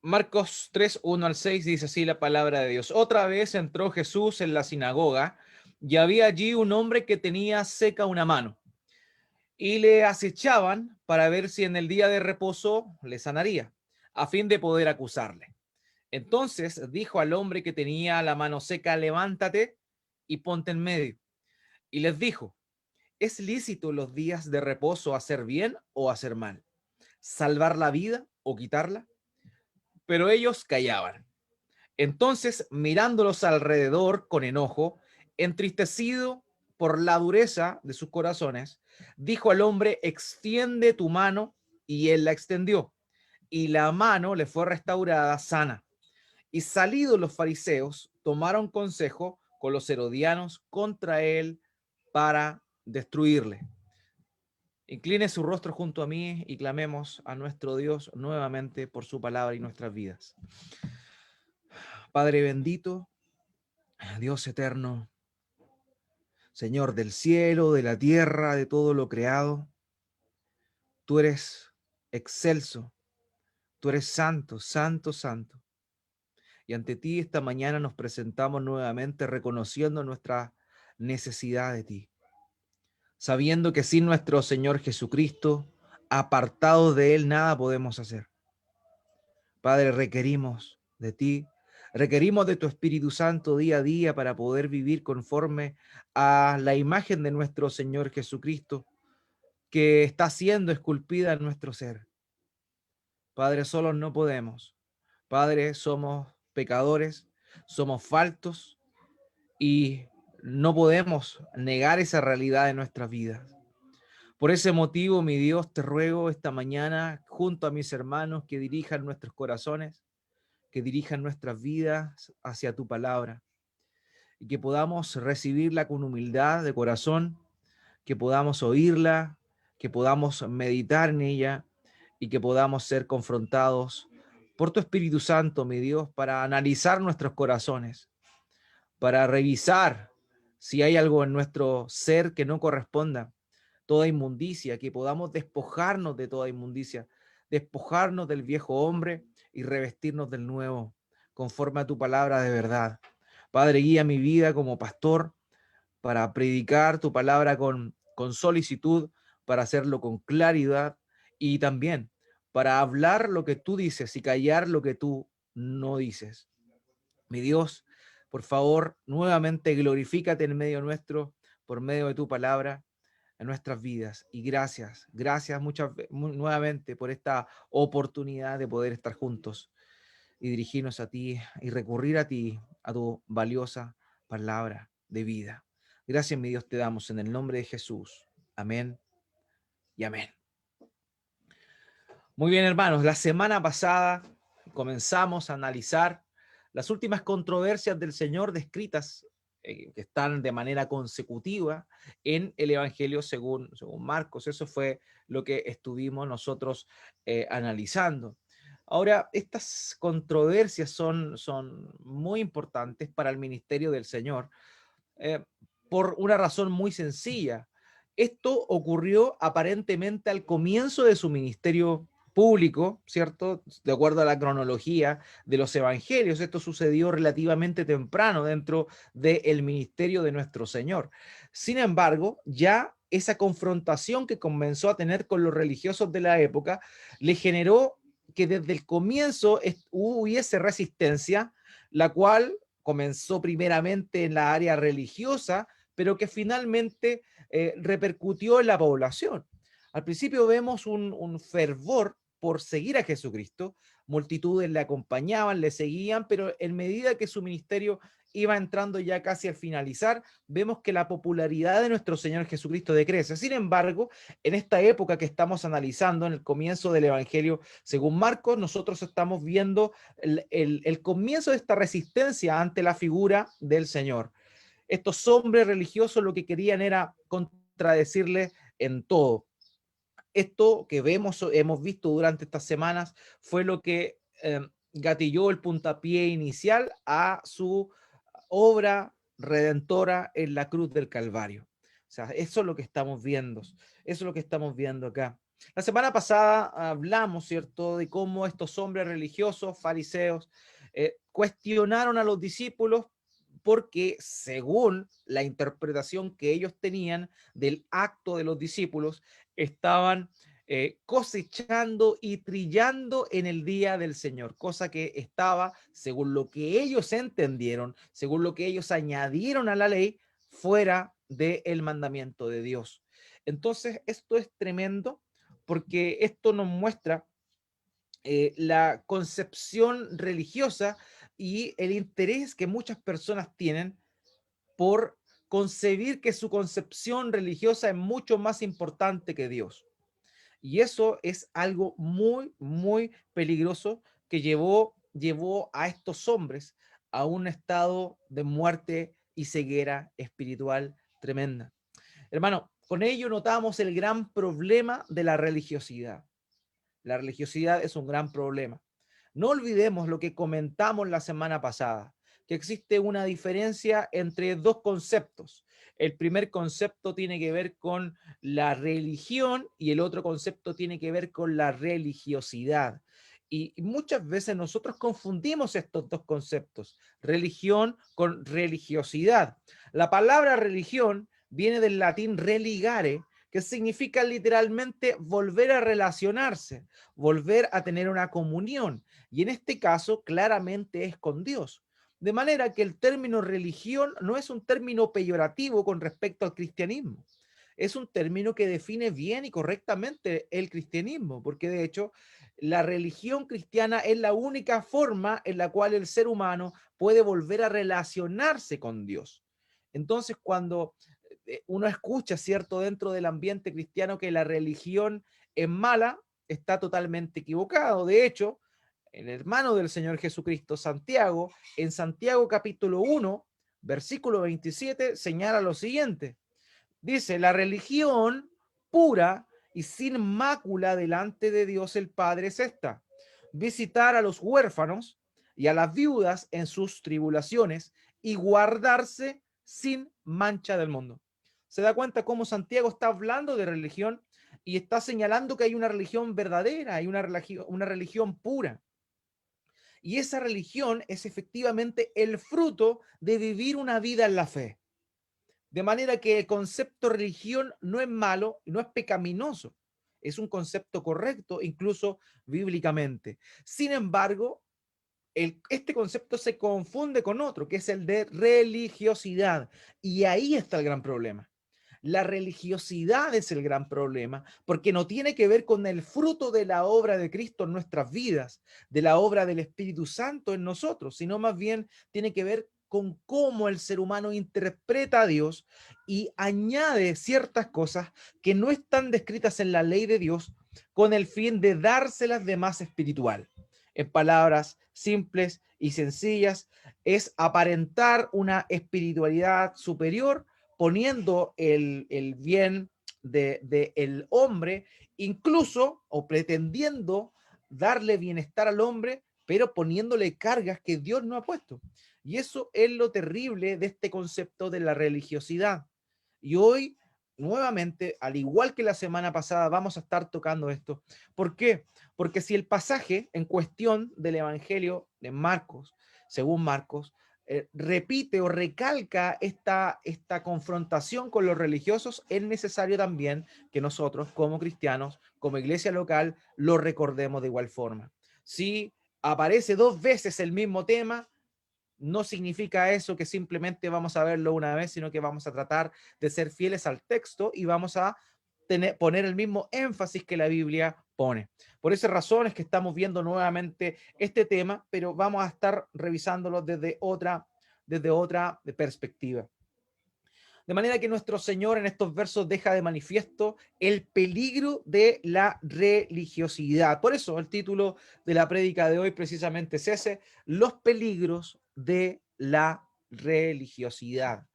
Marcos 3, 1 al 6 dice así la palabra de Dios. Otra vez entró Jesús en la sinagoga y había allí un hombre que tenía seca una mano y le acechaban para ver si en el día de reposo le sanaría, a fin de poder acusarle. Entonces dijo al hombre que tenía la mano seca, levántate y ponte en medio. Y les dijo, ¿es lícito los días de reposo hacer bien o hacer mal? ¿Salvar la vida o quitarla? Pero ellos callaban. Entonces, mirándolos alrededor con enojo, entristecido por la dureza de sus corazones, dijo al hombre, extiende tu mano, y él la extendió, y la mano le fue restaurada sana. Y salidos los fariseos, tomaron consejo con los herodianos contra él para destruirle. Incline su rostro junto a mí y clamemos a nuestro Dios nuevamente por su palabra y nuestras vidas. Padre bendito, Dios eterno, Señor del cielo, de la tierra, de todo lo creado, tú eres excelso, tú eres santo, santo, santo. Y ante ti esta mañana nos presentamos nuevamente reconociendo nuestra necesidad de ti, sabiendo que sin nuestro Señor Jesucristo, apartados de Él, nada podemos hacer. Padre, requerimos de ti, requerimos de tu Espíritu Santo día a día para poder vivir conforme a la imagen de nuestro Señor Jesucristo, que está siendo esculpida en nuestro ser. Padre, solos no podemos. Padre, somos pecadores, somos faltos y no podemos negar esa realidad de nuestras vidas. Por ese motivo, mi Dios, te ruego esta mañana, junto a mis hermanos, que dirijan nuestros corazones, que dirijan nuestras vidas hacia tu palabra y que podamos recibirla con humildad de corazón, que podamos oírla, que podamos meditar en ella y que podamos ser confrontados por tu Espíritu Santo, mi Dios, para analizar nuestros corazones, para revisar si hay algo en nuestro ser que no corresponda, toda inmundicia, que podamos despojarnos de toda inmundicia, despojarnos del viejo hombre y revestirnos del nuevo, conforme a tu palabra de verdad. Padre, guía mi vida como pastor para predicar tu palabra con solicitud, para hacerlo con claridad y también para hablar lo que tú dices y callar lo que tú no dices. Mi Dios, por favor, nuevamente glorifícate en medio nuestro, por medio de tu palabra, en nuestras vidas. Y gracias, gracias nuevamente por esta oportunidad de poder estar juntos y dirigirnos a ti y recurrir a ti, a tu valiosa palabra de vida. Gracias, mi Dios, te damos en el nombre de Jesús. Amén y amén. Muy bien, hermanos, la semana pasada comenzamos a analizar las últimas controversias del Señor descritas que están de manera consecutiva en el Evangelio según Marcos. Eso fue lo que estuvimos nosotros analizando. Ahora, estas controversias son muy importantes para el ministerio del Señor eh, por una razón muy sencilla. Esto ocurrió aparentemente al comienzo de su ministerio público, ¿cierto? De acuerdo a la cronología de los evangelios, esto sucedió relativamente temprano dentro del ministerio de nuestro Señor. Sin embargo, ya esa confrontación que comenzó a tener con los religiosos de la época le generó que desde el comienzo hubiese resistencia, la cual comenzó primeramente en la área religiosa, pero que finalmente repercutió en la población. Al principio vemos un fervor por seguir a Jesucristo, multitudes le acompañaban, le seguían, pero en medida que su ministerio iba entrando ya casi al finalizar, vemos que la popularidad de nuestro Señor Jesucristo decrece. Sin embargo, en esta época que estamos analizando, en el comienzo del Evangelio según Marcos, nosotros estamos viendo el comienzo de esta resistencia ante la figura del Señor. Estos hombres religiosos lo que querían era contradecirle en todo. Esto que hemos visto durante estas semanas fue lo que gatilló el puntapié inicial a su obra redentora en la cruz del Calvario. O sea, eso es lo que estamos viendo. Eso es lo que estamos viendo acá. La semana pasada hablamos, ¿cierto?, de cómo estos hombres religiosos, fariseos, cuestionaron a los discípulos porque según la interpretación que ellos tenían del acto de los discípulos, estaban cosechando y trillando en el día del Señor, cosa que estaba, según lo que ellos entendieron, según lo que ellos añadieron a la ley, fuera del mandamiento de Dios. Entonces, esto es tremendo porque esto nos muestra la concepción religiosa y el interés que muchas personas tienen por concebir que su concepción religiosa es mucho más importante que Dios. Y eso es algo muy, muy peligroso que llevó a estos hombres a un estado de muerte y ceguera espiritual tremenda. Hermano, con ello notamos el gran problema de la religiosidad. La religiosidad es un gran problema. No olvidemos lo que comentamos la semana pasada, que existe una diferencia entre dos conceptos. El primer concepto tiene que ver con la religión y el otro concepto tiene que ver con la religiosidad. Y muchas veces nosotros confundimos estos dos conceptos, religión con religiosidad. La palabra religión viene del latín religare, que significa literalmente volver a relacionarse, volver a tener una comunión. Y en este caso, claramente es con Dios. De manera que el término religión no es un término peyorativo con respecto al cristianismo. Es un término que define bien y correctamente el cristianismo, porque de hecho la religión cristiana es la única forma en la cual el ser humano puede volver a relacionarse con Dios. Entonces, cuando uno escucha, ¿cierto?, dentro del ambiente cristiano que la religión es mala, está totalmente equivocado. De hecho, el hermano del Señor Jesucristo, Santiago, en Santiago capítulo 1, versículo 27, señala lo siguiente. Dice, la religión pura y sin mácula delante de Dios el Padre es esta: visitar a los huérfanos y a las viudas en sus tribulaciones y guardarse sin mancha del mundo. ¿Se da cuenta cómo Santiago está hablando de religión y está señalando que hay una religión verdadera, hay una religión pura? Y esa religión es efectivamente el fruto de vivir una vida en la fe. De manera que el concepto religión no es malo, no es pecaminoso, es un concepto correcto, incluso bíblicamente. Sin embargo, este concepto se confunde con otro, que es el de religiosidad. Y ahí está el gran problema. La religiosidad es el gran problema, porque no tiene que ver con el fruto de la obra de Cristo en nuestras vidas, de la obra del Espíritu Santo en nosotros, sino más bien tiene que ver con cómo el ser humano interpreta a Dios y añade ciertas cosas que no están descritas en la ley de Dios con el fin de dárselas de más espiritual. En palabras simples y sencillas, es aparentar una espiritualidad superior poniendo el bien de el hombre, incluso o pretendiendo darle bienestar al hombre, pero poniéndole cargas que Dios no ha puesto. Y eso es lo terrible de este concepto de la religiosidad. Y hoy, nuevamente, al igual que la semana pasada, vamos a estar tocando esto. ¿Por qué? Porque si el pasaje en cuestión del Evangelio de Marcos, según Marcos, repite o recalca esta confrontación con los religiosos, es necesario también que nosotros como cristianos, como iglesia local, lo recordemos de igual forma. Si aparece dos veces el mismo tema, no significa eso que simplemente vamos a verlo una vez, sino que vamos a tratar de ser fieles al texto y vamos a poner el mismo énfasis que la Biblia pone. Por esa razón es que estamos viendo nuevamente este tema, pero vamos a estar revisándolo desde otra perspectiva. De manera que nuestro Señor en estos versos deja de manifiesto el peligro de la religiosidad. Por eso el título de la prédica de hoy precisamente es ese: los peligros de la religiosidad.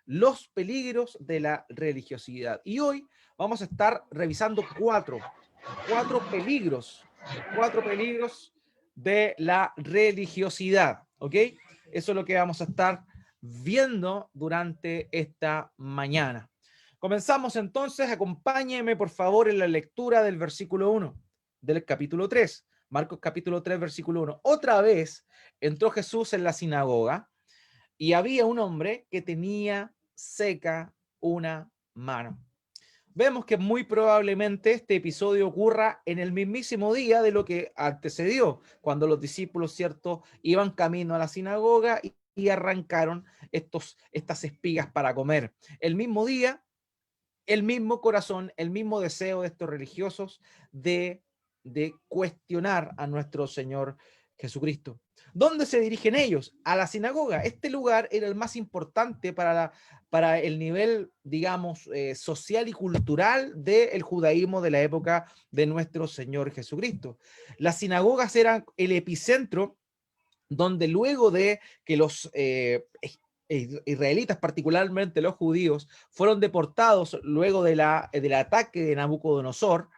Los peligros de la religiosidad. Y hoy vamos a estar revisando cuatro peligros de la religiosidad, ¿ok? Eso es lo que vamos a estar viendo durante esta mañana. Comenzamos entonces, acompáñeme por favor en la lectura del versículo 1 del capítulo 3. Marcos capítulo 3, versículo 1. Otra vez entró Jesús en la sinagoga y había un hombre que tenía seca una mano. Vemos que muy probablemente este episodio ocurra en el mismísimo día de lo que antecedió, cuando los discípulos, ¿cierto?, iban camino a la sinagoga y arrancaron estas espigas para comer. El mismo día, el mismo corazón, el mismo deseo de estos religiosos de cuestionar a nuestro Señor Jesucristo. ¿Dónde se dirigen ellos? A la sinagoga. Este lugar era el más importante para el nivel, digamos, social y cultural del judaísmo de la época de nuestro Señor Jesucristo. Las sinagogas eran el epicentro donde luego de que los israelitas, particularmente los judíos, fueron deportados luego del ataque de Nabucodonosor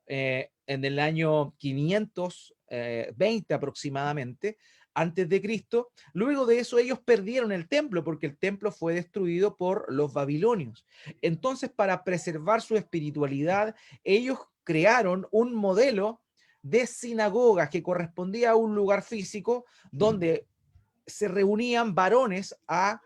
en el año 520 aproximadamente, antes de Cristo. Luego de eso ellos perdieron el templo porque el templo fue destruido por los babilonios. Entonces, para preservar su espiritualidad, ellos crearon un modelo de sinagogas que correspondía a un lugar físico donde se reunían varones a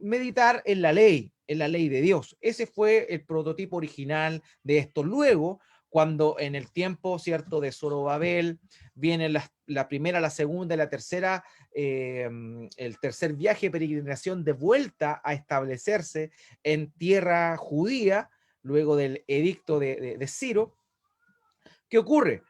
meditar en la ley de Dios. Ese fue el prototipo original de esto. Luego, cuando en el tiempo, ¿cierto?, de Zorobabel, viene la primera, la segunda y la tercera, el tercer viaje de peregrinación de vuelta a establecerse en tierra judía, luego del edicto de Ciro. ¿Qué ocurre?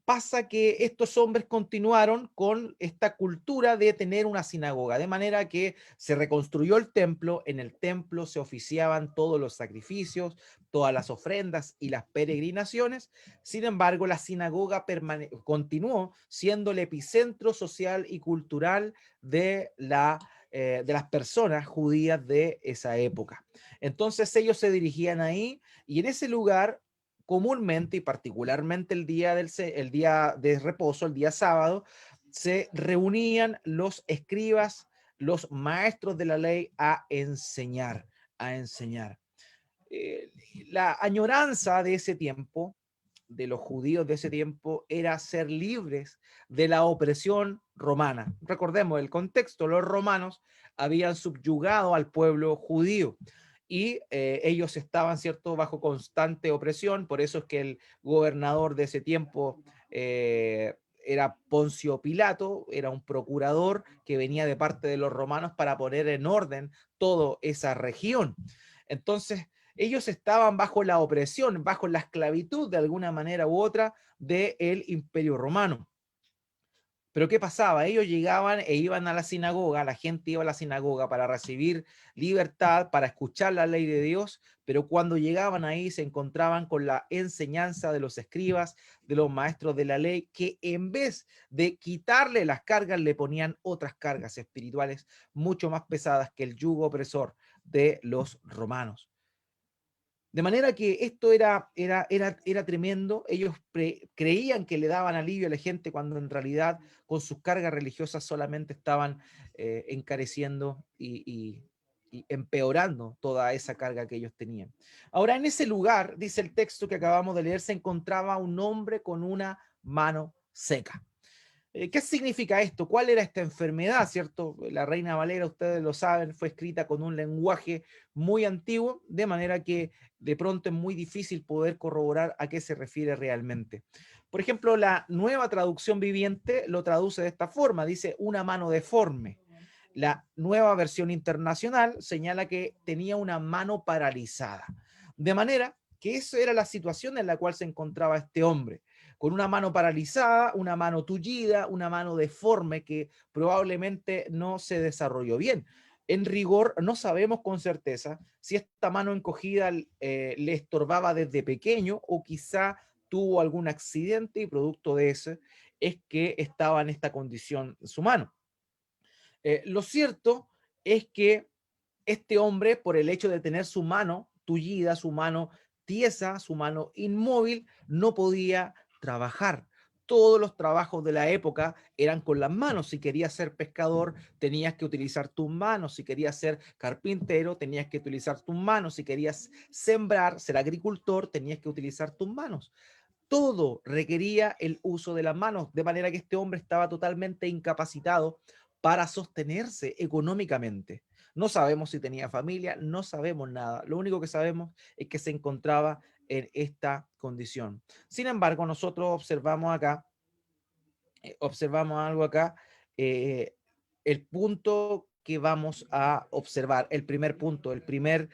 Pasa que estos hombres continuaron con esta cultura de tener una sinagoga, de manera que se reconstruyó el templo, en el templo se oficiaban todos los sacrificios, todas las ofrendas y las peregrinaciones. Sin embargo, la sinagoga continuó siendo el epicentro social y cultural de las personas judías de esa época. Entonces ellos se dirigían ahí y en ese lugar comúnmente y particularmente el día de reposo, el día sábado, se reunían los escribas, los maestros de la ley a enseñar, a enseñar. Eh, la añoranza de ese tiempo, de los judíos de ese tiempo, era ser libres de la opresión romana. Recordemos el contexto, los romanos habían subyugado al pueblo judío y ellos estaban, ¿cierto?, bajo constante opresión. Por eso es que el gobernador de ese tiempo era Poncio Pilato, era un procurador que venía de parte de los romanos para poner en orden toda esa región. Entonces, ellos estaban bajo la opresión, bajo la esclavitud de alguna manera u otra del Imperio Romano. Pero ¿qué pasaba? Ellos llegaban e iban a la sinagoga, la gente iba a la sinagoga para recibir libertad, para escuchar la ley de Dios, pero cuando llegaban ahí se encontraban con la enseñanza de los escribas, de los maestros de la ley, que en vez de quitarle las cargas, le ponían otras cargas espirituales mucho más pesadas que el yugo opresor de los romanos. De manera que esto era tremendo. Ellos creían que le daban alivio a la gente cuando en realidad con sus cargas religiosas solamente estaban encareciendo y empeorando toda esa carga que ellos tenían. Ahora, en ese lugar, dice el texto que acabamos de leer, se encontraba un hombre con una mano seca. ¿Qué significa esto? ¿Cuál era esta enfermedad? ¿Cierto? La Reina Valera, ustedes lo saben, fue escrita con un lenguaje muy antiguo, de manera que de pronto es muy difícil poder corroborar a qué se refiere realmente. Por ejemplo, la Nueva Traducción Viviente lo traduce de esta forma, dice una mano deforme. La Nueva Versión Internacional señala que tenía una mano paralizada. De manera que esa era la situación en la cual se encontraba este hombre, con una mano paralizada, una mano tullida, una mano deforme que probablemente no se desarrolló bien. En rigor, no sabemos con certeza si esta mano encogida le estorbaba desde pequeño o quizá tuvo algún accidente y producto de ese es que estaba en esta condición su mano. Lo cierto es que este hombre, por el hecho de tener su mano tullida, su mano tiesa, su mano inmóvil, no podía trabajar. todos los trabajos de la época eran con las manos. Si querías ser pescador, tenías que utilizar tus manos. Si querías ser carpintero, tenías que utilizar tus manos. Si querías sembrar, ser agricultor, tenías que utilizar tus manos. Todo requería el uso de las manos, de manera que este hombre estaba totalmente incapacitado para sostenerse económicamente. No sabemos si tenía familia, no sabemos nada. Lo único que sabemos es que se encontraba en esta condición. Sin embargo, nosotros observamos algo acá, eh, el punto que vamos a observar, el primer punto, el primer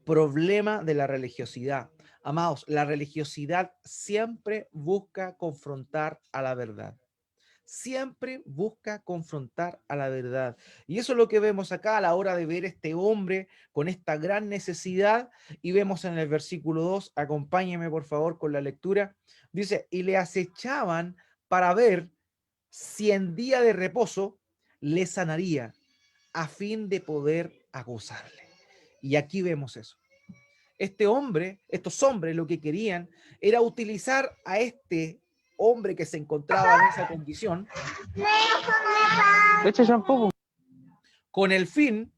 problema de la religiosidad. Amados, la religiosidad siempre busca confrontar a la verdad. Siempre busca confrontar a la verdad. Y eso es lo que vemos acá a la hora de ver este hombre con esta gran necesidad. Y vemos en el versículo 2, acompáñeme por favor con la lectura. Dice, y le acechaban para ver si en día de reposo le sanaría a fin de poder acusarle. Y aquí vemos eso. Estos hombres lo que querían era utilizar a este hombre que se encontraba en esa condición Leche shampoo. con el fin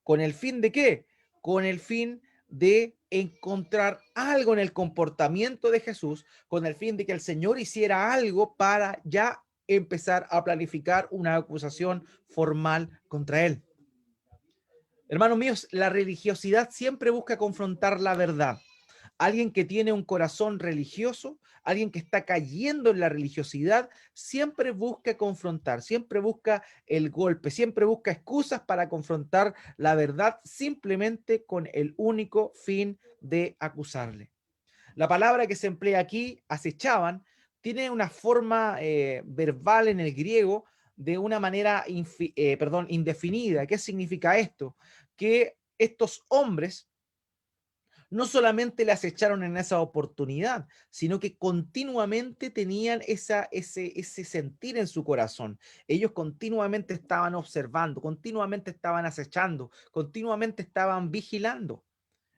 de qué? Con el fin de encontrar algo en el comportamiento de Jesús, con el fin de que el Señor hiciera algo para ya empezar a planificar una acusación formal contra él. Hermanos míos, la religiosidad siempre busca confrontar la verdad. Alguien que tiene un corazón religioso, alguien que está cayendo en la religiosidad, siempre busca confrontar, siempre busca el golpe, siempre busca excusas para confrontar la verdad simplemente con el único fin de acusarle. La palabra que se emplea aquí, acechaban, tiene una forma verbal en el griego de una manera indefinida. ¿Qué significa esto? Que estos hombres no solamente le acecharon en esa oportunidad, sino que continuamente tenían ese sentir en su corazón. Ellos continuamente estaban observando, continuamente estaban acechando, continuamente estaban vigilando.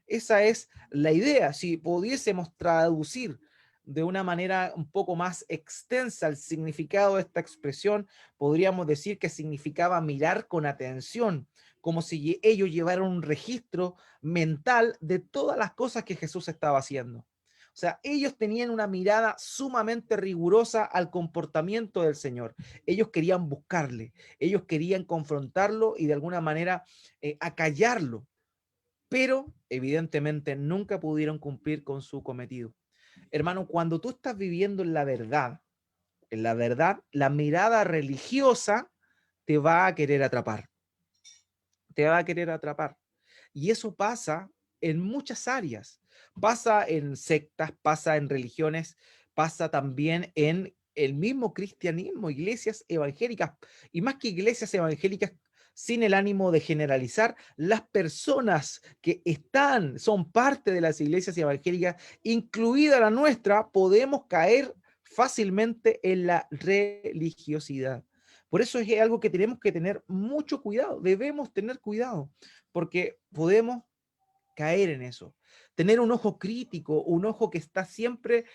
Esa es la idea. Si pudiésemos traducir de una manera un poco más extensa el significado de esta expresión, podríamos decir que significaba mirar con atención, como si ellos llevaran un registro mental de todas las cosas que Jesús estaba haciendo. O sea, ellos tenían una mirada sumamente rigurosa al comportamiento del Señor. Ellos querían buscarle, ellos querían confrontarlo y de alguna manera acallarlo, pero evidentemente nunca pudieron cumplir con su cometido. Hermano, cuando tú estás viviendo en la verdad, la mirada religiosa te va a querer atrapar, te va a querer atrapar. Y eso pasa en muchas áreas. Pasa en sectas, pasa en religiones, pasa también en el mismo cristianismo, iglesias evangélicas, y más que iglesias evangélicas, sin el ánimo de generalizar, las personas que son parte de las iglesias evangélicas, incluida la nuestra, podemos caer fácilmente en la religiosidad. Por eso es algo que tenemos que tener mucho cuidado, debemos tener cuidado, porque podemos caer en eso. Tener un ojo crítico, un ojo que está siempre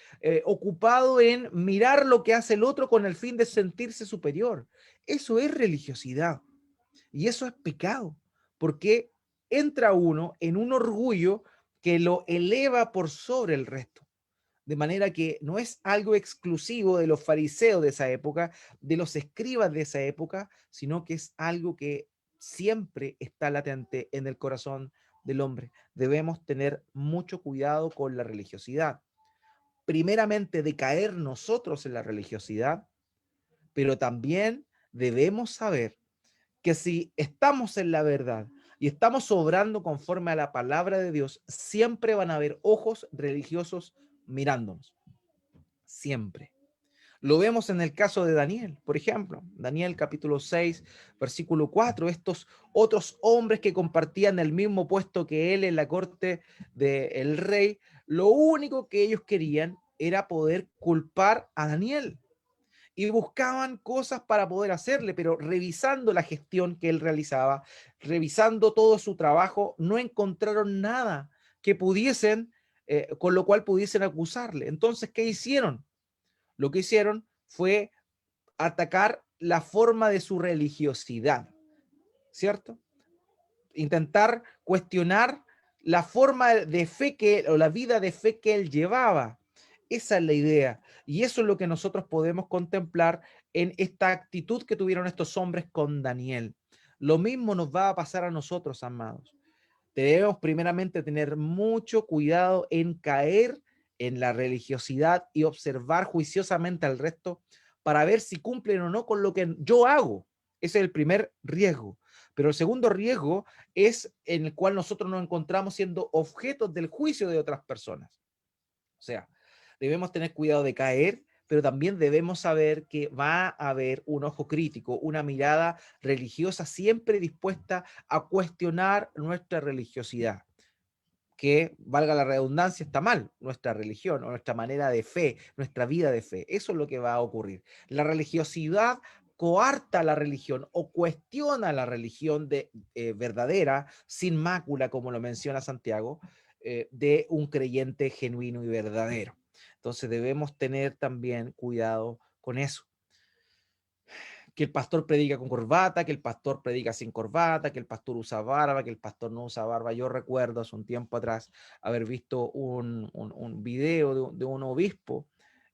ocupado en mirar lo que hace el otro con el fin de sentirse superior. Eso es religiosidad y eso es pecado, porque entra uno en un orgullo que lo eleva por sobre el resto. De manera que no es algo exclusivo de los fariseos de esa época, de los escribas de esa época, sino que es algo que siempre está latente en el corazón del hombre. Debemos tener mucho cuidado con la religiosidad. Primeramente, de caer nosotros en la religiosidad, pero también debemos saber que si estamos en la verdad y estamos obrando conforme a la palabra de Dios, siempre van a haber ojos religiosos mirándonos. Siempre. Lo vemos en el caso de Daniel, por ejemplo, Daniel capítulo 6, versículo 4, estos otros hombres que compartían el mismo puesto que él en la corte del rey, lo único que ellos querían era poder culpar a Daniel y buscaban cosas para poder hacerle, pero revisando la gestión que él realizaba, revisando todo su trabajo, no encontraron nada que pudiesen, con lo cual pudiesen acusarle. Entonces, ¿qué hicieron? Lo que hicieron fue atacar la forma de su religiosidad, ¿cierto? Intentar cuestionar la forma de fe o la vida de fe que él llevaba. Esa es la idea. Y eso es lo que nosotros podemos contemplar en esta actitud que tuvieron estos hombres con Daniel. Lo mismo nos va a pasar a nosotros, amados. Debemos primeramente tener mucho cuidado en caer en la religiosidad y observar juiciosamente al resto para ver si cumplen o no con lo que yo hago. Ese es el primer riesgo. Pero el segundo riesgo es en el cual nosotros nos encontramos siendo objetos del juicio de otras personas. O sea, debemos tener cuidado de caer, pero también debemos saber que va a haber un ojo crítico, una mirada religiosa siempre dispuesta a cuestionar nuestra religiosidad. Que, valga la redundancia, está mal nuestra religión o nuestra manera de fe, nuestra vida de fe. Eso es lo que va a ocurrir. La religiosidad coarta la religión o cuestiona la religión verdadera, sin mácula, como lo menciona Santiago, de un creyente genuino y verdadero. Entonces debemos tener también cuidado con eso. Que el pastor predica con corbata, que el pastor predica sin corbata, que el pastor usa barba, que el pastor no usa barba. Yo recuerdo hace un tiempo atrás haber visto un video de un obispo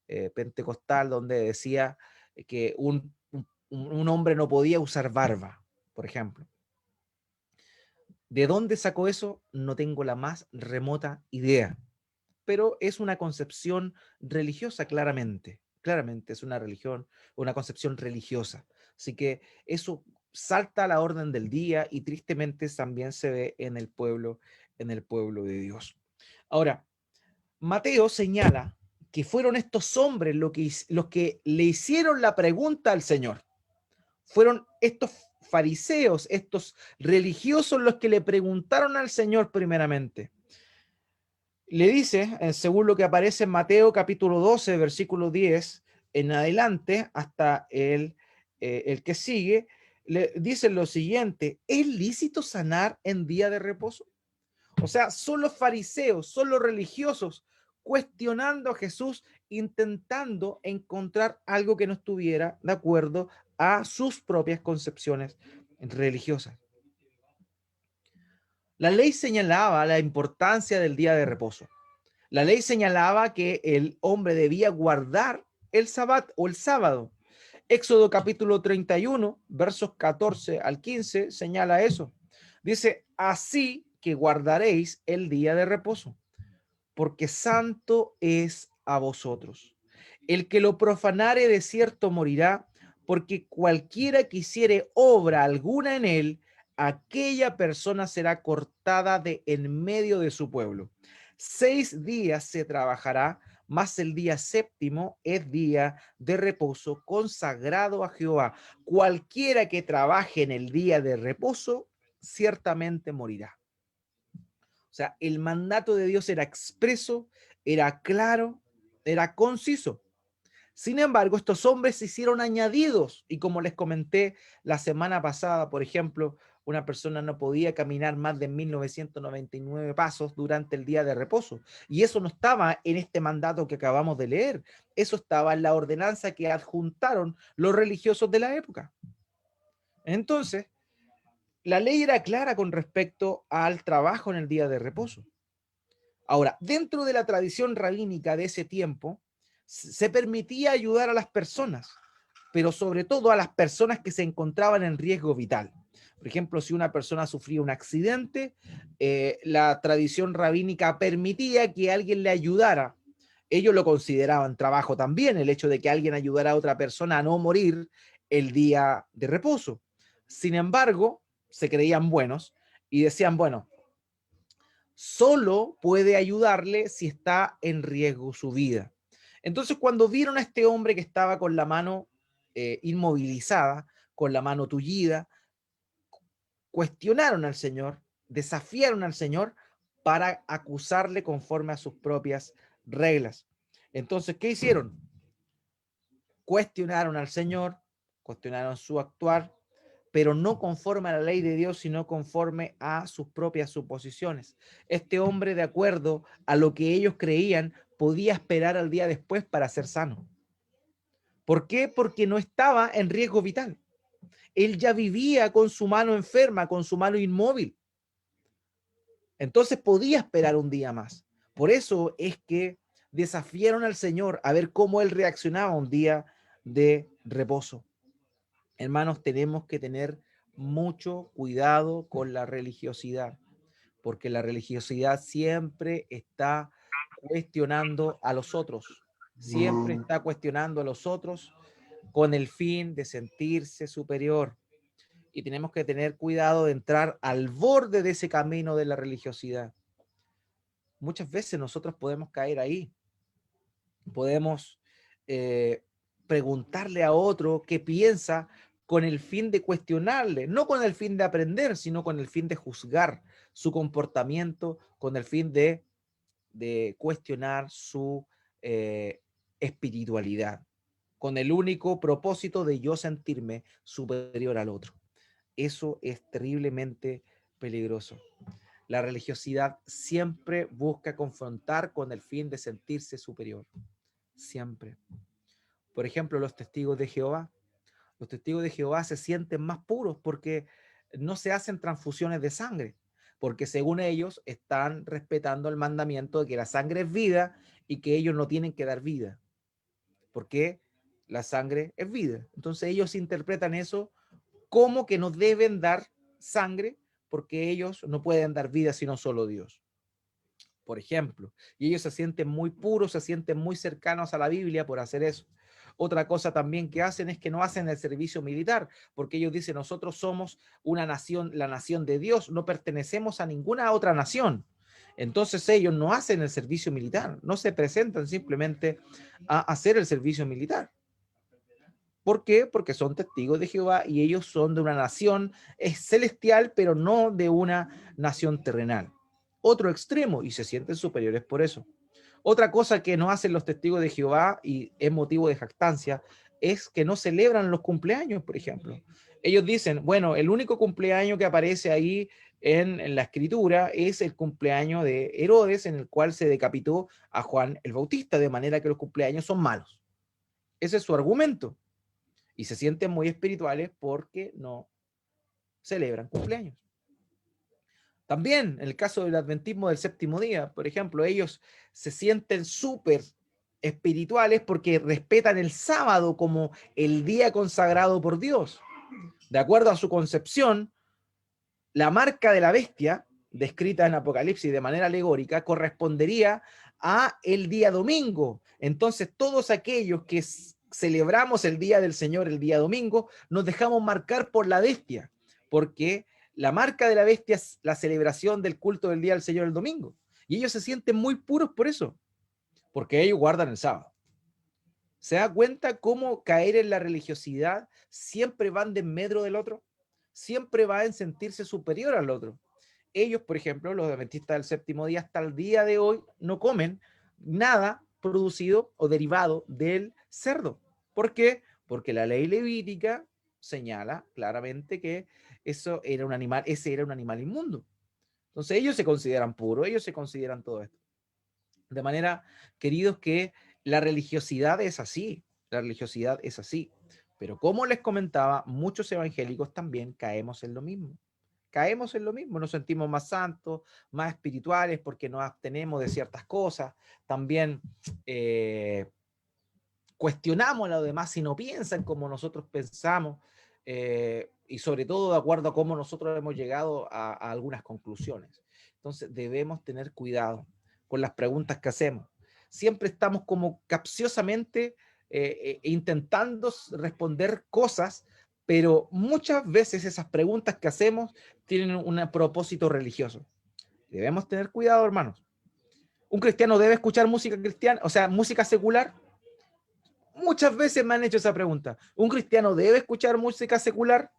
pentecostal donde decía que un hombre no podía usar barba, por ejemplo. ¿De dónde sacó eso? No tengo la más remota idea, pero es una concepción religiosa claramente. Claramente es una religión, una concepción religiosa. Así que eso salta a la orden del día y tristemente también se ve en el pueblo de Dios. Ahora, Mateo señala que fueron estos hombres los que le hicieron la pregunta al Señor. Fueron estos fariseos, estos religiosos los que le preguntaron al Señor primeramente. Le dice, según lo que aparece en Mateo capítulo 12, versículo 10 en adelante, hasta el que sigue, le dice lo siguiente: ¿es lícito sanar en día de reposo? O sea, son los fariseos, son los religiosos cuestionando a Jesús, intentando encontrar algo que no estuviera de acuerdo a sus propias concepciones religiosas. La ley señalaba la importancia del día de reposo. La ley señalaba que el hombre debía guardar el sabbat o el sábado. Éxodo capítulo 31, versos 14 al 15, señala eso. Dice: así que guardaréis el día de reposo, porque santo es a vosotros. El que lo profanare de cierto morirá, porque cualquiera que hiciere obra alguna en él, aquella persona será cortada de en medio de su pueblo. 6 días se trabajará, mas el día séptimo es día de reposo consagrado a Jehová. Cualquiera que trabaje en el día de reposo, ciertamente morirá. O sea, el mandato de Dios era expreso, era claro, era conciso. Sin embargo, estos hombres se hicieron añadidos y, como les comenté la semana pasada, por ejemplo, una persona no podía caminar más de 1999 pasos durante el día de reposo. Y eso no estaba en este mandato que acabamos de leer. Eso estaba en la ordenanza que adjuntaron los religiosos de la época. Entonces, la ley era clara con respecto al trabajo en el día de reposo. Ahora, dentro de la tradición rabínica de ese tiempo, se permitía ayudar a las personas, pero sobre todo a las personas que se encontraban en riesgo vital. Por ejemplo, si una persona sufría un accidente, la tradición rabínica permitía que alguien le ayudara. Ellos lo consideraban trabajo también, el hecho de que alguien ayudara a otra persona a no morir el día de reposo. Sin embargo, se creían buenos y decían, bueno, solo puede ayudarle si está en riesgo su vida. Entonces, cuando vieron a este hombre que estaba con la mano inmovilizada, con la mano tullida, cuestionaron al Señor, desafiaron al Señor para acusarle conforme a sus propias reglas. Entonces, ¿qué hicieron? Cuestionaron al Señor, cuestionaron su actuar, pero no conforme a la ley de Dios, sino conforme a sus propias suposiciones. Este hombre, de acuerdo a lo que ellos creían, podía esperar al día después para ser sano. ¿Por qué? Porque no estaba en riesgo vital. Él ya vivía con su mano enferma, con su mano inmóvil. Entonces podía esperar un día más. Por eso es que desafiaron al Señor a ver cómo Él reaccionaba un día de reposo. Hermanos, tenemos que tener mucho cuidado con la religiosidad, porque la religiosidad siempre está cuestionando a los otros, siempre está cuestionando a los otros con el fin de sentirse superior. Y tenemos que tener cuidado de entrar al borde de ese camino de la religiosidad. Muchas veces nosotros podemos caer ahí, podemos preguntarle a otro qué piensa con el fin de cuestionarle, no con el fin de aprender, sino con el fin de juzgar su comportamiento, con el fin de cuestionar su espiritualidad, con el único propósito de yo sentirme superior al otro. Eso es terriblemente peligroso. La religiosidad siempre busca confrontar con el fin de sentirse superior. Siempre. Por ejemplo, los testigos de Jehová. Los testigos de Jehová se sienten más puros porque no se hacen transfusiones de sangre, porque según ellos están respetando el mandamiento de que la sangre es vida y que ellos no tienen que dar vida, porque la sangre es vida. Entonces ellos interpretan eso como que no deben dar sangre porque ellos no pueden dar vida sino solo Dios, por ejemplo. Y ellos se sienten muy puros, se sienten muy cercanos a la Biblia por hacer eso. Otra cosa también que hacen es que no hacen el servicio militar, porque ellos dicen, nosotros somos una nación, la nación de Dios, no pertenecemos a ninguna otra nación. Entonces ellos no hacen el servicio militar, no se presentan simplemente a hacer el servicio militar. ¿Por qué? Porque son testigos de Jehová y ellos son de una nación celestial, pero no de una nación terrenal. Otro extremo, y se sienten superiores por eso. Otra cosa que no hacen los testigos de Jehová y es motivo de jactancia es que no celebran los cumpleaños, por ejemplo. Ellos dicen, bueno, el único cumpleaños que aparece ahí en la escritura es el cumpleaños de Herodes, en el cual se decapitó a Juan el Bautista, de manera que los cumpleaños son malos. Ese es su argumento. Y se sienten muy espirituales porque no celebran cumpleaños. También en el caso del adventismo del séptimo día, por ejemplo, ellos se sienten súper espirituales porque respetan el sábado como el día consagrado por Dios. De acuerdo a su concepción, la marca de la bestia, descrita en Apocalipsis de manera alegórica, correspondería a el día domingo. Entonces, todos aquellos que celebramos el día del Señor el día domingo, nos dejamos marcar por la bestia, porque la marca de la bestia es la celebración del culto del día del Señor el domingo. Y ellos se sienten muy puros por eso, porque ellos guardan el sábado. ¿Se da cuenta cómo caer en la religiosidad siempre van de en medio del otro? Siempre va en sentirse superior al otro. Ellos, por ejemplo, los adventistas del séptimo día, hasta el día de hoy no comen nada producido o derivado del cerdo. ¿Por qué? Porque la ley levítica señala claramente que eso era un animal, ese era un animal inmundo. Entonces ellos se consideran puros, ellos se consideran todo esto. De manera, queridos, que la religiosidad es así, la religiosidad es así. Pero como les comentaba, muchos evangélicos también caemos en lo mismo. Caemos en lo mismo, nos sentimos más santos, más espirituales porque nos abstenemos de ciertas cosas. También cuestionamos a los demás si no piensan como nosotros pensamos y sobre todo de acuerdo a cómo nosotros hemos llegado a algunas conclusiones. Entonces debemos tener cuidado con las preguntas que hacemos. Siempre estamos como capciosamente intentando responder cosas, pero muchas veces esas preguntas que hacemos tienen un propósito religioso. Debemos tener cuidado, hermanos. ¿Un cristiano debe escuchar música cristiana, o sea, música secular? Muchas veces me han hecho esa pregunta. ¿Un cristiano debe escuchar música secular?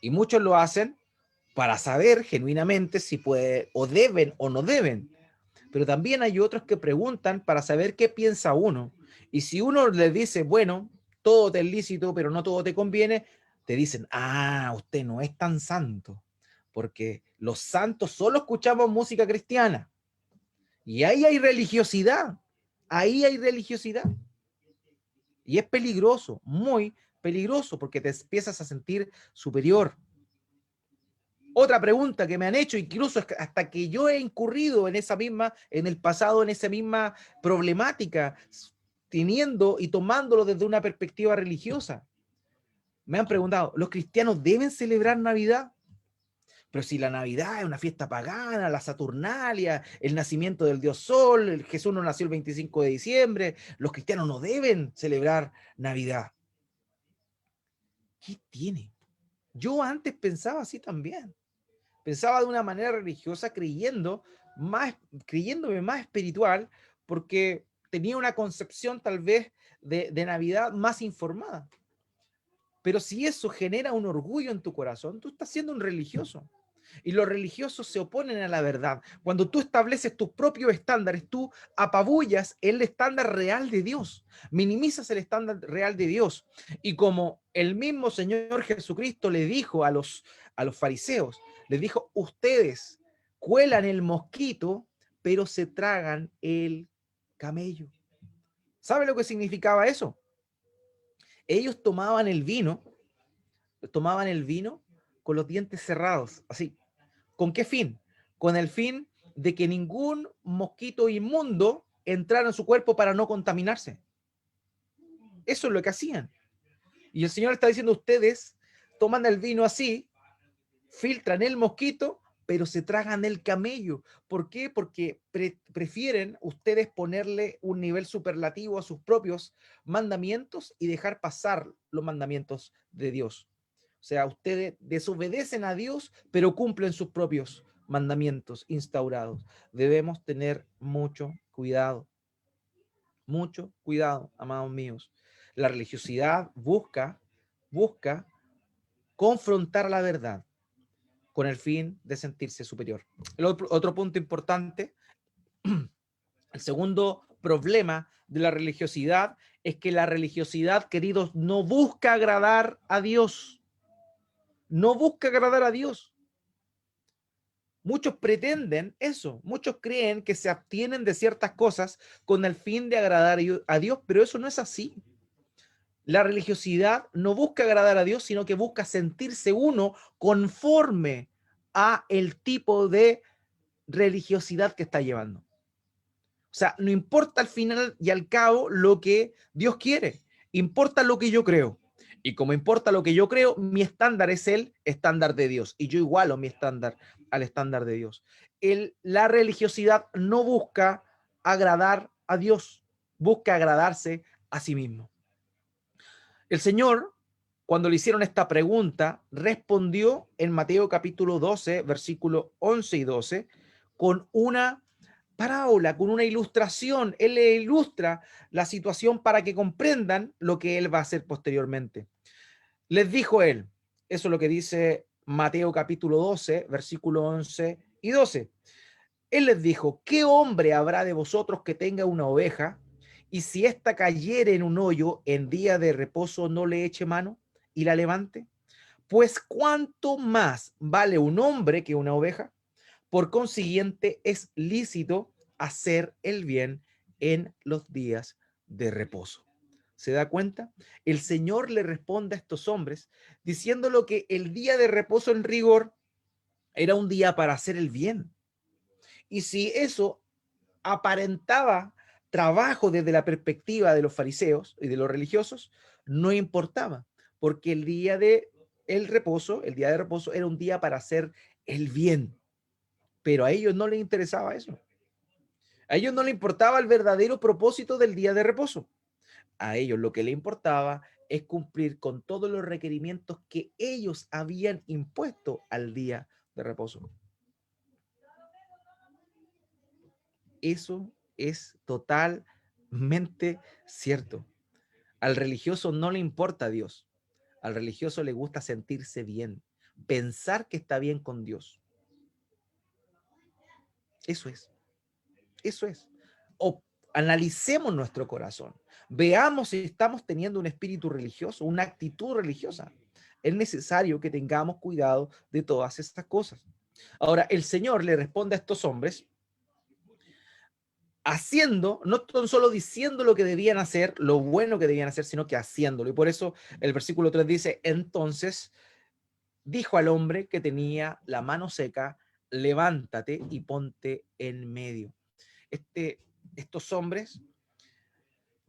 Y muchos lo hacen para saber genuinamente si puede o deben o no deben. Pero también hay otros que preguntan para saber qué piensa uno. Y si uno le dice, bueno, todo te es lícito, pero no todo te conviene, te dicen, ah, usted no es tan santo, porque los santos solo escuchamos música cristiana. Y ahí hay religiosidad. Ahí hay religiosidad. Y es peligroso, muy peligroso, porque te empiezas a sentir superior. Otra pregunta que me han hecho, incluso hasta que yo he incurrido en esa misma, en el pasado, en esa misma problemática, teniendo y tomándolo desde una perspectiva religiosa. Me han preguntado, ¿los cristianos deben celebrar Navidad? Pero si la Navidad es una fiesta pagana, la Saturnalia, el nacimiento del dios Sol, Jesús no nació el 25 de diciembre, los cristianos no deben celebrar Navidad. ¿Qué tiene? Yo antes pensaba así también. Pensaba de una manera religiosa, creyéndome más espiritual, porque tenía una concepción tal vez de Navidad más informada. Pero si eso genera un orgullo en tu corazón, tú estás siendo un religioso. Y los religiosos se oponen a la verdad. Cuando tú estableces tus propios estándares, tú apabullas el estándar real de Dios, minimizas el estándar real de Dios. Y como el mismo Señor Jesucristo le dijo a los fariseos, les dijo, ustedes cuelan el mosquito, pero se tragan el camello. ¿Sabe lo que significaba eso? Ellos tomaban el vino con los dientes cerrados, así. ¿Con qué fin? Con el fin de que ningún mosquito inmundo entrara en su cuerpo para no contaminarse. Eso es lo que hacían. Y el Señor está diciendo, ustedes toman el vino así, filtran el mosquito, pero se tragan el camello. ¿Por qué? Porque prefieren ustedes ponerle un nivel superlativo a sus propios mandamientos y dejar pasar los mandamientos de Dios. O sea, ustedes desobedecen a Dios, pero cumplen sus propios mandamientos instaurados. Debemos tener mucho cuidado, amados míos. La religiosidad busca confrontar la verdad con el fin de sentirse superior. Otro punto importante, el segundo problema de la religiosidad es que la religiosidad, queridos, no busca agradar a Dios. No busca agradar a Dios. Muchos pretenden eso, muchos creen que se abstienen de ciertas cosas con el fin de agradar a Dios, pero eso no es así. La religiosidad no busca agradar a Dios, sino que busca sentirse uno conforme a el tipo de religiosidad que está llevando. O sea, no importa al final y al cabo lo que Dios quiere, importa lo que yo creo. Y como importa lo que yo creo, mi estándar es el estándar de Dios. Y yo igualo mi estándar al estándar de Dios. La religiosidad no busca agradar a Dios, busca agradarse a sí mismo. El Señor, cuando le hicieron esta pregunta, respondió en Mateo capítulo 12, versículos 11 y 12, con una parábola, con una ilustración. Él le ilustra la situación para que comprendan lo que él va a hacer posteriormente. Les dijo él, eso es lo que dice Mateo capítulo 12, versículo 11 y 12. Él les dijo, ¿qué hombre habrá de vosotros que tenga una oveja y si ésta cayere en un hoyo en día de reposo no le eche mano y la levante? Pues cuánto más vale un hombre que una oveja. Por consiguiente, es lícito hacer el bien en los días de reposo. ¿Se da cuenta? El Señor le responde a estos hombres diciéndolo que el día de reposo en rigor era un día para hacer el bien. Y si eso aparentaba trabajo desde la perspectiva de los fariseos y de los religiosos, no importaba, porque el día de reposo era un día para hacer el bien, pero a ellos no les interesaba eso. A ellos no les importaba el verdadero propósito del día de reposo. A ellos lo que les importaba es cumplir con todos los requerimientos que ellos habían impuesto al día de reposo. Eso es totalmente cierto. Al religioso no le importa a Dios. Al religioso le gusta sentirse bien, pensar que está bien con Dios. Eso es. Eso es. O analicemos nuestro corazón. Veamos si estamos teniendo un espíritu religioso, una actitud religiosa. Es necesario que tengamos cuidado de todas estas cosas. Ahora, el Señor le responde a estos hombres haciendo, no tan solo diciendo lo que debían hacer, lo bueno que debían hacer, sino que haciéndolo. Y por eso el versículo 3 dice, entonces dijo al hombre que tenía la mano seca, levántate y ponte en medio. Estos hombres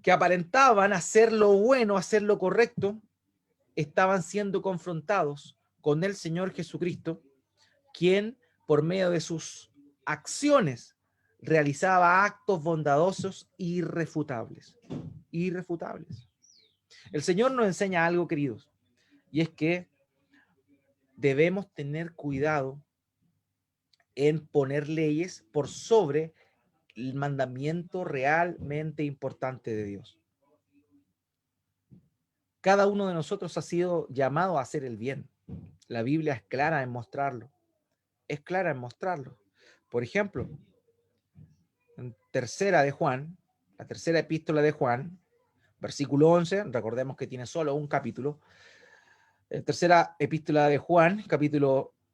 que aparentaban hacer lo bueno, hacer lo correcto, estaban siendo confrontados con el Señor Jesucristo, quien por medio de sus acciones realizaba actos bondadosos irrefutables. Irrefutables. El Señor nos enseña algo, queridos, y es que debemos tener cuidado en poner leyes por sobre el mandamiento realmente importante de Dios. Cada uno de nosotros ha sido llamado a hacer el bien. La Biblia es clara en mostrarlo. Es clara en mostrarlo. Por ejemplo, en tercera de Juan, la tercera epístola de Juan, versículo 11, recordemos que tiene solo un capítulo. Tercera epístola de Juan,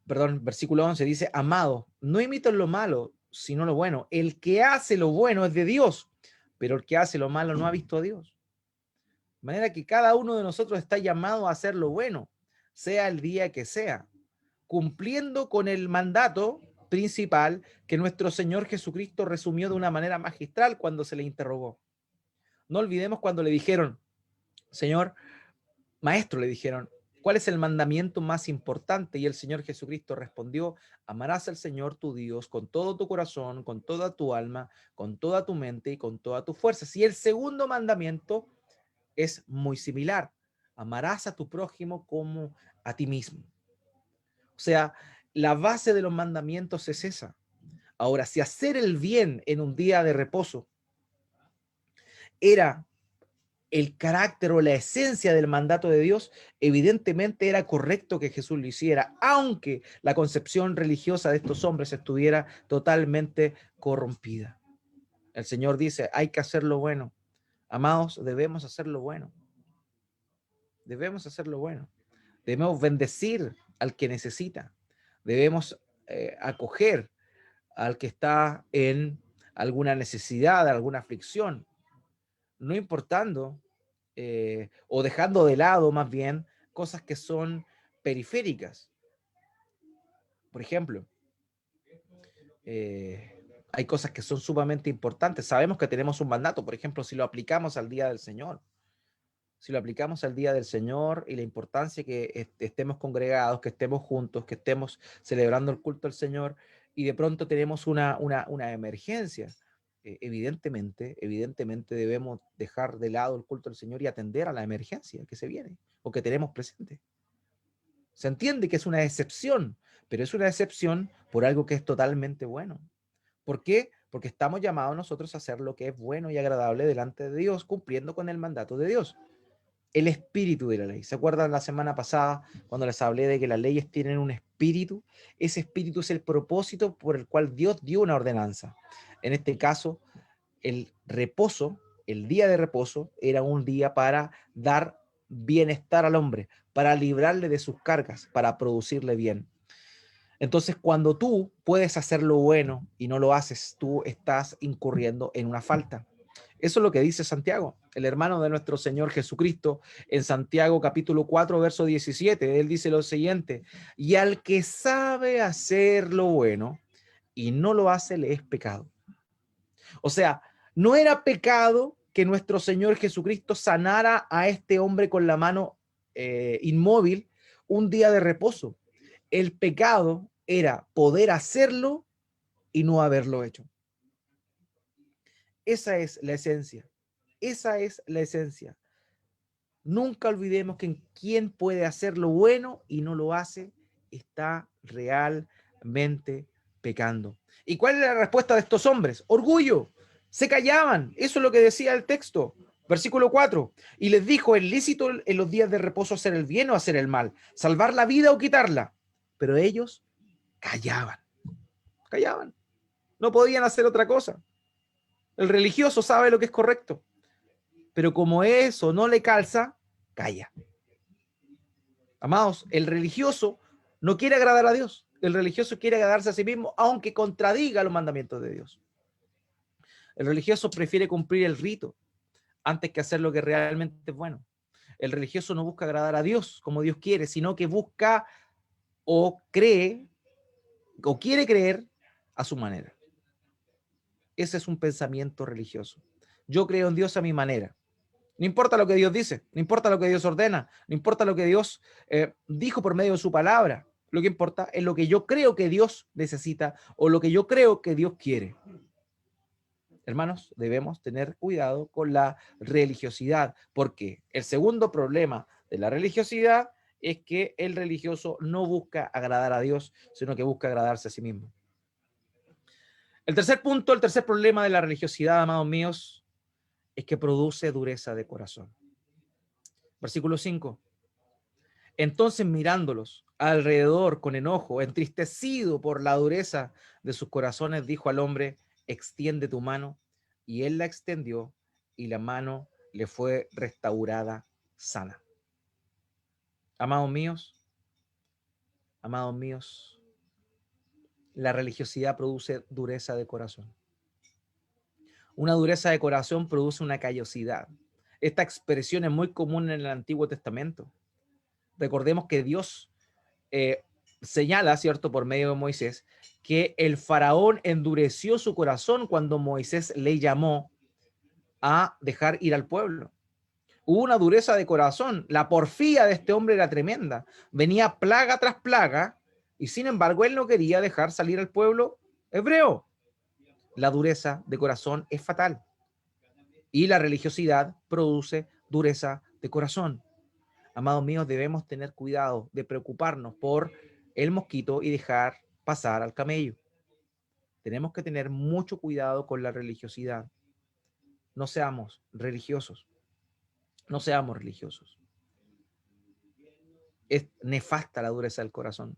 versículo 11 dice, amado, no imiten lo malo, sino lo bueno. El que hace lo bueno es de Dios, pero el que hace lo malo no ha visto a Dios. De manera que cada uno de nosotros está llamado a hacer lo bueno, sea el día que sea, cumpliendo con el mandato principal que nuestro Señor Jesucristo resumió de una manera magistral cuando se le interrogó. No olvidemos cuando le dijeron, Señor, maestro, le dijeron, ¿cuál es el mandamiento más importante? Y el Señor Jesucristo respondió, amarás al Señor tu Dios con todo tu corazón, con toda tu alma, con toda tu mente y con toda tu fuerza. Y el segundo mandamiento es muy similar. Amarás a tu prójimo como a ti mismo. O sea, la base de los mandamientos es esa. Ahora, si hacer el bien en un día de reposo era el carácter o la esencia del mandato de Dios, evidentemente era correcto que Jesús lo hiciera, aunque la concepción religiosa de estos hombres estuviera totalmente corrompida. El Señor dice, hay que hacer lo bueno. Amados, debemos hacer lo bueno. Debemos hacer lo bueno. Debemos bendecir al que necesita. Debemos acoger al que está en alguna necesidad, alguna aflicción, no importando o dejando de lado más bien cosas que son periféricas. Por ejemplo, hay cosas que son sumamente importantes. Sabemos que tenemos un mandato, por ejemplo, si lo aplicamos al día del Señor. Si lo aplicamos al día del Señor y la importancia que estemos congregados, que estemos juntos, que estemos celebrando el culto al Señor y de pronto tenemos una emergencia, evidentemente debemos dejar de lado el culto al Señor y atender a la emergencia que se viene o que tenemos presente. Se entiende que es una excepción, pero es una excepción por algo que es totalmente bueno. ¿Por qué? Porque estamos llamados nosotros a hacer lo que es bueno y agradable delante de Dios, cumpliendo con el mandato de Dios. El espíritu de la ley. ¿Se acuerdan la semana pasada cuando les hablé de que las leyes tienen un espíritu? Ese espíritu es el propósito por el cual Dios dio una ordenanza. En este caso, el reposo, el día de reposo, era un día para dar bienestar al hombre, para librarle de sus cargas, para producirle bien. Entonces, cuando tú puedes hacer lo bueno y no lo haces, tú estás incurriendo en una falta. Eso es lo que dice Santiago, el hermano de nuestro Señor Jesucristo, en Santiago capítulo 4, verso 17. Él dice lo siguiente, y al que sabe hacer lo bueno y no lo hace, le es pecado. O sea, no era pecado que nuestro Señor Jesucristo sanara a este hombre con la mano inmóvil un día de reposo. El pecado era poder hacerlo y no haberlo hecho. Esa es la esencia. Esa es la esencia. Nunca olvidemos que quien puede hacer lo bueno y no lo hace, está realmente pecando. ¿Y cuál es la respuesta de estos hombres? Orgullo. Se callaban. Eso es lo que decía el texto. Versículo 4. Y les dijo, ¿es lícito en los días de reposo hacer el bien o hacer el mal? ¿Salvar la vida o quitarla? Pero ellos callaban. Callaban. No podían hacer otra cosa. El religioso sabe lo que es correcto, pero como eso no le calza, calla. Amados, el religioso no quiere agradar a Dios. El religioso quiere agradarse a sí mismo, aunque contradiga los mandamientos de Dios. El religioso prefiere cumplir el rito antes que hacer lo que realmente es bueno. El religioso no busca agradar a Dios como Dios quiere, sino que busca o cree o quiere creer a su manera. Ese es un pensamiento religioso. Yo creo en Dios a mi manera. No importa lo que Dios dice, no importa lo que Dios ordena, no importa lo que Dios dijo por medio de su palabra. Lo que importa es lo que yo creo que Dios necesita o lo que yo creo que Dios quiere. Hermanos, debemos tener cuidado con la religiosidad, porque el segundo problema de la religiosidad es que el religioso no busca agradar a Dios, sino que busca agradarse a sí mismo. El tercer punto, el tercer problema de la religiosidad, amados míos, es que produce dureza de corazón. Versículo 5. Entonces mirándolos alrededor con enojo, entristecido por la dureza de sus corazones, dijo al hombre, extiende tu mano. Y él la extendió y la mano le fue restaurada sana. Amados míos, la religiosidad produce dureza de corazón. Una dureza de corazón produce una callosidad. Esta expresión es muy común en el Antiguo Testamento. Recordemos que Dios señala, ¿cierto?, por medio de Moisés, que el faraón endureció su corazón cuando Moisés le llamó a dejar ir al pueblo. Hubo una dureza de corazón. La porfía de este hombre era tremenda. Venía plaga tras plaga y sin embargo él no quería dejar salir al pueblo hebreo. La dureza de corazón es fatal y la religiosidad produce dureza de corazón. Amados míos, debemos tener cuidado de preocuparnos por el mosquito y dejar pasar al camello. Tenemos que tener mucho cuidado con la religiosidad. No seamos religiosos. No seamos religiosos. Es nefasta la dureza del corazón.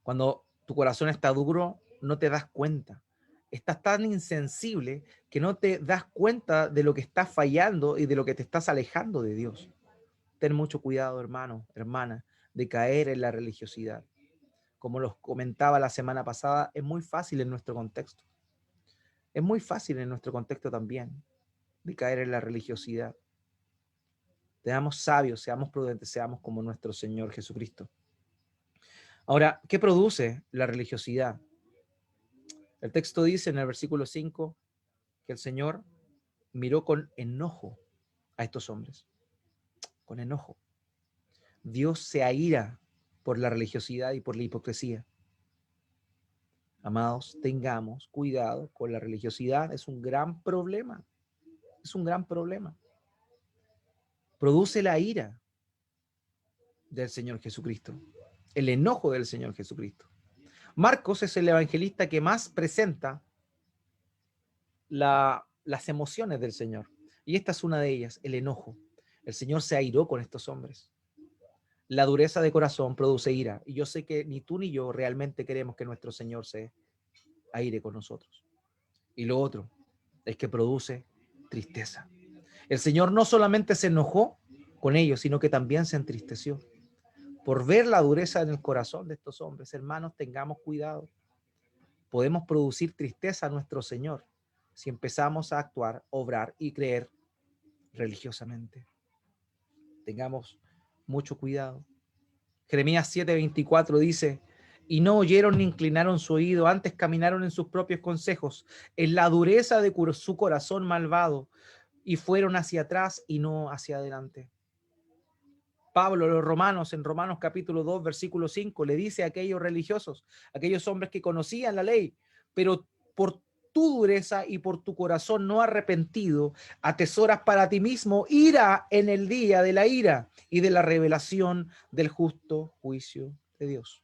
Cuando tu corazón está duro, no te das cuenta. Estás tan insensible que no te das cuenta de lo que estás fallando y de lo que te estás alejando de Dios. Ten mucho cuidado, hermano, hermana, de caer en la religiosidad. Como los comentaba la semana pasada, es muy fácil en nuestro contexto. Es muy fácil en nuestro contexto también de caer en la religiosidad. Seamos sabios, seamos prudentes, seamos como nuestro Señor Jesucristo. Ahora, ¿qué produce la religiosidad? El texto dice en el versículo 5 que el Señor miró con enojo a estos hombres. Con enojo. Dios se aira por la religiosidad y por la hipocresía. Amados, tengamos cuidado con la religiosidad. Es un gran problema. Es un gran problema. Produce la ira del Señor Jesucristo. El enojo del Señor Jesucristo. Marcos es el evangelista que más presenta las emociones del Señor. Y esta es una de ellas, el enojo. El Señor se airó con estos hombres. La dureza de corazón produce ira. Y yo sé que ni tú ni yo realmente queremos que nuestro Señor se aire con nosotros. Y lo otro es que produce tristeza. El Señor no solamente se enojó con ellos, sino que también se entristeció. Por ver la dureza en el corazón de estos hombres, hermanos, tengamos cuidado. Podemos producir tristeza a nuestro Señor si empezamos a actuar, obrar y creer religiosamente. Tengamos mucho cuidado. Jeremías 7:24 dice, y no oyeron ni inclinaron su oído, antes caminaron en sus propios consejos, en la dureza de su corazón malvado, y fueron hacia atrás y no hacia adelante. Pablo, los romanos, en Romanos capítulo 2, versículo 5, le dice a aquellos religiosos, aquellos hombres que conocían la ley, pero por tu dureza y por tu corazón no arrepentido, atesoras para ti mismo ira en el día de la ira y de la revelación del justo juicio de Dios.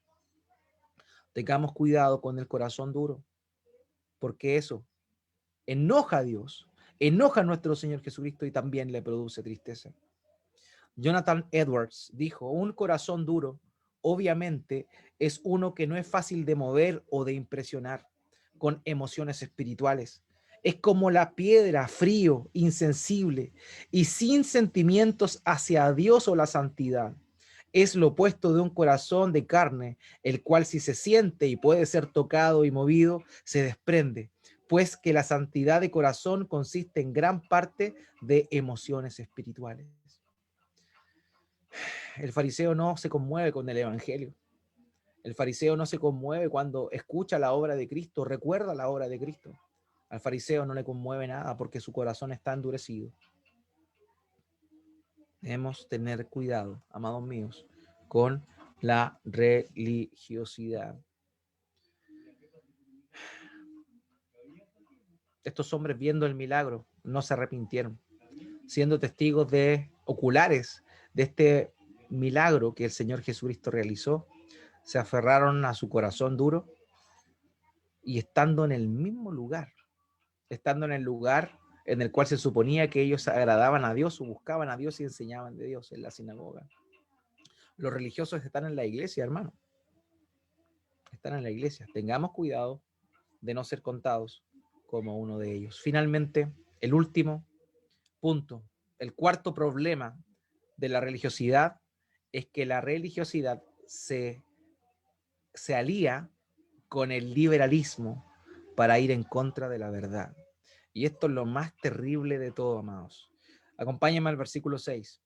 Tengamos cuidado con el corazón duro, porque eso enoja a Dios, enoja a nuestro Señor Jesucristo y también le produce tristeza. Jonathan Edwards dijo, un corazón duro, obviamente, es uno que no es fácil de mover o de impresionar con emociones espirituales. Es como la piedra, frío, insensible y sin sentimientos hacia Dios o la santidad. Es lo opuesto de un corazón de carne, el cual si se siente y puede ser tocado y movido, se desprende. pues que la santidad de corazón consiste en gran parte de emociones espirituales. El fariseo no se conmueve con el evangelio. El fariseo no se conmueve cuando escucha la obra de Cristo, recuerda la obra de Cristo. Al fariseo no le conmueve nada porque su corazón está endurecido. Debemos tener cuidado, amados míos, con la religiosidad. Estos hombres, viendo el milagro, no se arrepintieron, siendo testigos oculares de este milagro que el Señor Jesucristo realizó, se aferraron a su corazón duro y estando en el mismo lugar, estando en el lugar en el cual se suponía que ellos agradaban a Dios o buscaban a Dios y enseñaban de Dios, en la sinagoga. Los religiosos están en la iglesia, hermano. Están en la iglesia. Tengamos cuidado de no ser contados como uno de ellos. Finalmente, el último punto, el cuarto problema de la religiosidad es que la religiosidad se alía con el liberalismo para ir en contra de la verdad. Y esto es lo más terrible de todo, amados. Acompáñenme al versículo 6.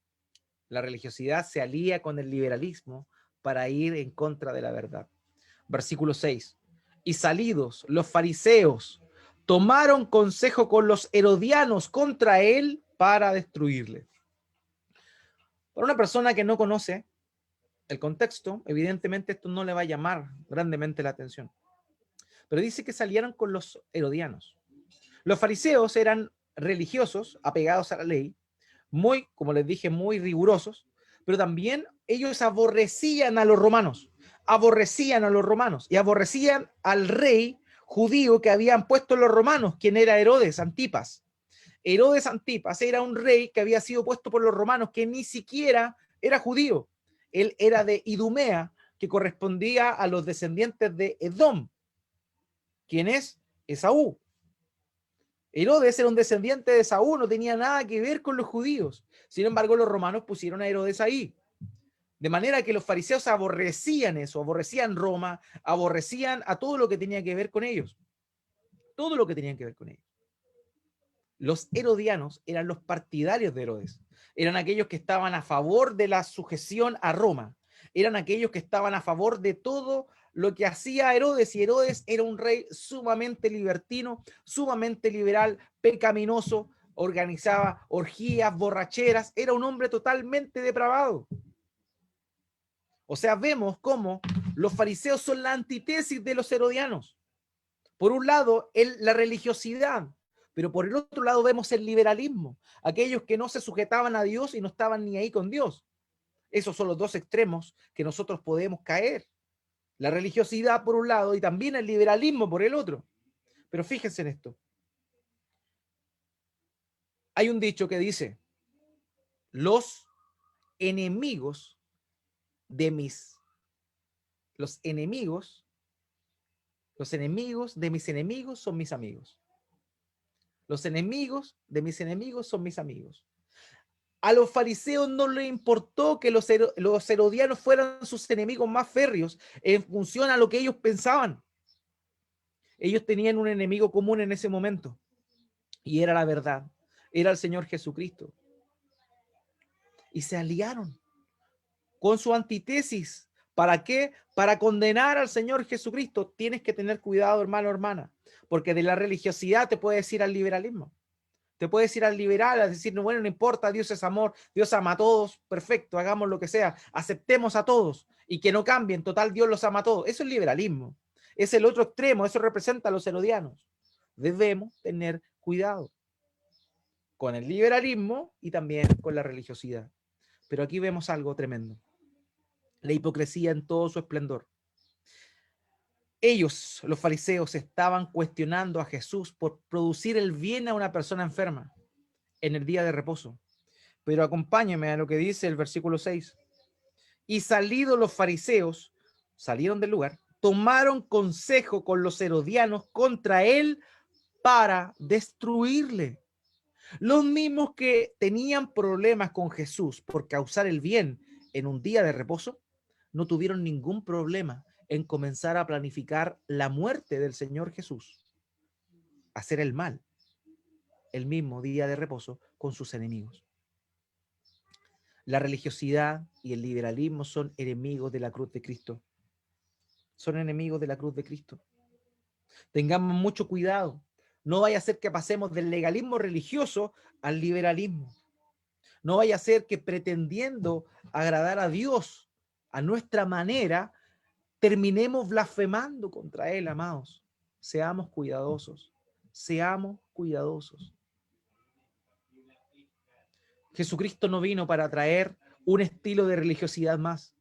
La religiosidad se alía con el liberalismo para ir en contra de la verdad. Versículo 6. Y salidos los fariseos tomaron consejo con los herodianos contra él para destruirle. Para una persona que no conoce el contexto, evidentemente esto no le va a llamar grandemente la atención. Pero dice que salieron con los herodianos. Los fariseos eran religiosos, apegados a la ley, muy, como les dije, muy rigurosos, pero también ellos aborrecían a los romanos y aborrecían al rey judío que habían puesto los romanos, quien era Herodes Antipas. Herodes Antipas era un rey que había sido puesto por los romanos, que ni siquiera era judío. Él era de Idumea, que correspondía a los descendientes de Edom, quien es Esaú. Herodes era un descendiente de Esaú, no tenía nada que ver con los judíos. Sin embargo, los romanos pusieron a Herodes ahí. De manera que los fariseos aborrecían eso, aborrecían Roma, aborrecían a todo lo que tenía que ver con ellos. Todo lo que tenían que ver con ellos. Los herodianos eran los partidarios de Herodes. Eran aquellos que estaban a favor de la sujeción a Roma. Eran aquellos que estaban a favor de todo lo que hacía Herodes. Y Herodes era un rey sumamente libertino, sumamente liberal, pecaminoso, organizaba orgías, borracheras. Era un hombre totalmente depravado. O sea, vemos cómo los fariseos son la antítesis de los herodianos. Por un lado, la religiosidad, pero por el otro lado vemos el liberalismo, aquellos que no se sujetaban a Dios y no estaban ni ahí con Dios. Esos son los dos extremos que nosotros podemos caer. La religiosidad por un lado y también el liberalismo por el otro. Pero fíjense en esto. Hay un dicho que dice, los enemigos de mis enemigos de mis enemigos son mis amigos. Los enemigos de mis enemigos son mis amigos. A los fariseos no les importó que los herodianos fueran sus enemigos más férreos en función a lo que ellos pensaban. Ellos tenían un enemigo común en ese momento y era la verdad, era el Señor Jesucristo. Y se aliaron con su antítesis. ¿Para qué? Para condenar al Señor Jesucristo. Tienes que tener cuidado, hermano, hermana, porque de la religiosidad te puedes ir al liberalismo. Te puedes ir al liberal a decir, no, bueno, no importa, Dios es amor, Dios ama a todos, perfecto, hagamos lo que sea, aceptemos a todos y que no cambien, total, Dios los ama a todos. Eso es liberalismo, es el otro extremo, eso representa a los herodianos. Debemos tener cuidado con el liberalismo y también con la religiosidad. Pero aquí vemos algo tremendo, la hipocresía en todo su esplendor. Ellos, los fariseos, estaban cuestionando a Jesús por producir el bien a una persona enferma en el día de reposo. Pero acompáñeme a lo que dice el versículo 6. Y salidos los fariseos, salieron del lugar, tomaron consejo con los herodianos contra él para destruirle. Los mismos que tenían problemas con Jesús por causar el bien en un día de reposo, no tuvieron ningún problema en comenzar a planificar la muerte del Señor Jesús. hacer el mal el mismo día de reposo con sus enemigos. La religiosidad y el liberalismo son enemigos de la cruz de Cristo. Son enemigos de la cruz de Cristo. Tengamos mucho cuidado. No vaya a ser que pasemos del legalismo religioso al liberalismo. No vaya a ser que pretendiendo agradar a Dios a nuestra manera, terminemos blasfemando contra Él, amados. Seamos cuidadosos. Seamos cuidadosos. Jesucristo no vino para traer un estilo de religiosidad más.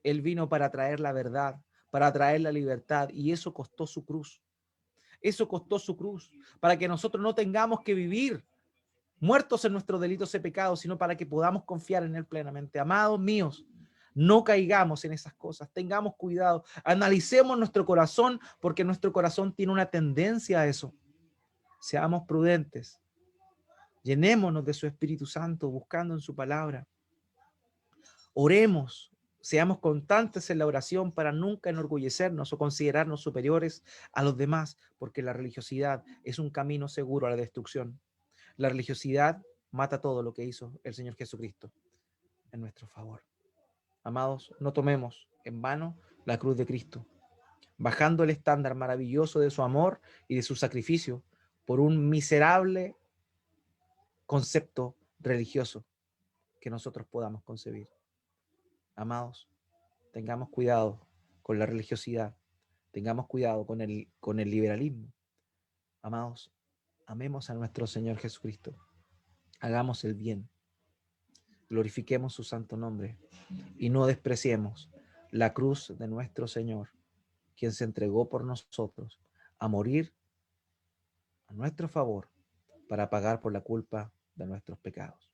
Él vino para traer la verdad, para traer la libertad, y eso costó su cruz. Eso costó su cruz, para que nosotros no tengamos que vivir muertos en nuestros delitos y pecados, sino para que podamos confiar en Él plenamente. Amados míos, no caigamos en esas cosas, tengamos cuidado, analicemos nuestro corazón, porque nuestro corazón tiene una tendencia a eso. Seamos prudentes, llenémonos de su Espíritu Santo, buscando en su palabra. Oremos, seamos constantes en la oración para nunca enorgullecernos o considerarnos superiores a los demás, porque la religiosidad es un camino seguro a la destrucción. La religiosidad mata todo lo que hizo el Señor Jesucristo en nuestro favor. Amados, no tomemos en vano la cruz de Cristo, bajando el estándar maravilloso de su amor y de su sacrificio por un miserable concepto religioso que nosotros podamos concebir. Amados, tengamos cuidado con la religiosidad, tengamos cuidado con el liberalismo. Amados, amemos a nuestro Señor Jesucristo, hagamos el bien, glorifiquemos su santo nombre y no despreciemos la cruz de nuestro Señor, quien se entregó por nosotros a morir a nuestro favor para pagar por la culpa de nuestros pecados.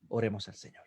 Oremos al Señor.